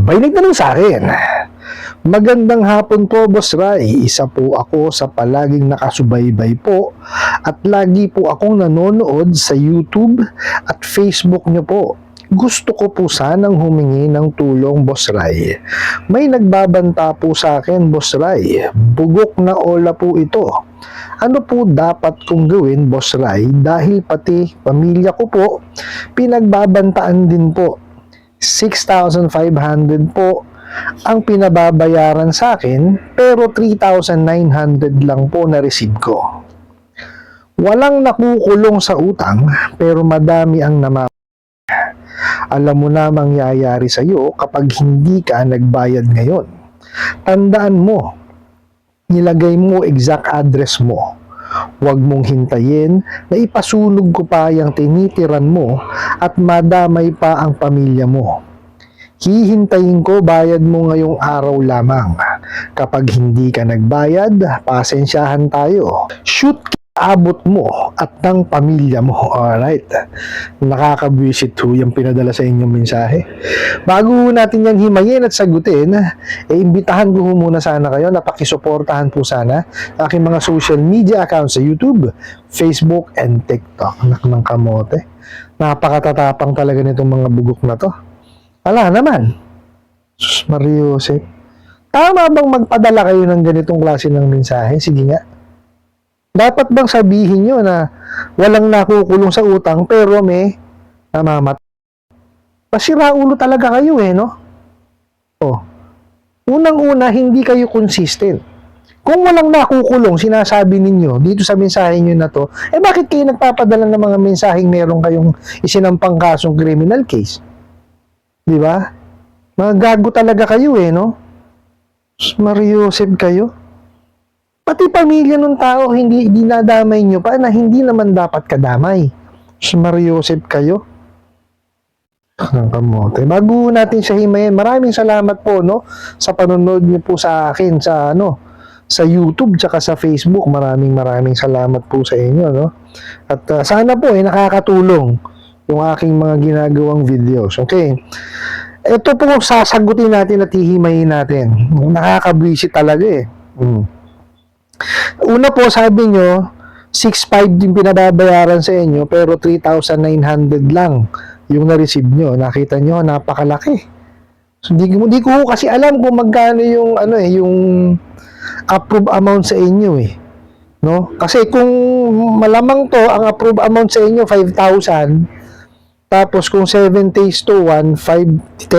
May nagtanong sa akin, magandang hapon po, Boss Ray. Isa po ako sa palaging nakasubaybay po at lagi po akong nanonood sa YouTube at Facebook nyo po. Gusto ko po sanang humingi ng tulong, Boss Ray. May nagbabanta po sa akin, Boss Ray. Bugok na ola po ito. Ano po dapat kong gawin, Boss Ray? Dahil pati pamilya ko po, pinagbabantaan din po. 6,500 po ang pinababayaran sa akin, pero 3,900 lang po na-receive ko. Walang nakukulong sa utang, pero madami ang alam mo na mangyayari sa iyo kapag hindi ka nagbayad ngayon. Tandaan mo, nilagay mo exact address mo. Huwag mong hintayin na ipasunog ko pa yung tinitiran mo at madamay pa ang pamilya mo. Hihintayin ko bayad mo ngayong araw lamang. Kapag hindi ka nagbayad, pasensyahan tayo. Shoot abot mo at ng pamilya mo. Alright. Nakakabwisit ho yung pinadala sa inyong mensahe. Bago natin yan himayin at sagutin, imbitahan ko muna sana kayo na pakisuportahan po sana aking mga social media accounts sa YouTube, Facebook, and TikTok. Anak ng kamote. Napakatatapang talaga nitong mga bugok na to. Ala naman. Sus Mariosep. Tama bang magpadala kayo ng ganitong klase ng mensahe? Sige nga. Dapat bang sabihin nyo na walang nakukulong sa utang pero may namamat? Pasira ulo talaga kayo no? Oh. Unang-una, hindi kayo consistent. Kung walang nakukulong, sinasabi ninyo dito sa mensahe nyo na to, bakit kayo nagpapadala ng mga mensaheng meron kayong isinampang kasong criminal case? Di ba? Mga gago talaga kayo no? Mariosep kayo. Pati pamilya ng tao, hindi dinadamay nyo pa na hindi naman dapat kadamay. Mariosep kayo. Ang kamote. Bago natin siya himayin, maraming salamat po sa panonood niyo po sa akin sa YouTube tsaka sa Facebook. Maraming salamat po sa inyo At sana po nakakatulong yung aking mga ginagawang videos. Okay. Ito po sasagutin natin at hihimayin natin. Nakakabwisit talaga Una po, sabi nyo, 6,500 din pinababayaran sa inyo, pero 3,900 lang yung na-receive nyo. Nakita nyo, napakalaki. So, hindi ko kasi alam kung magkano yung, yung approved amount sa inyo No? Kasi kung malamang to, ang approved amount sa inyo, 5,000, tapos kung 7 days to 1, 30%.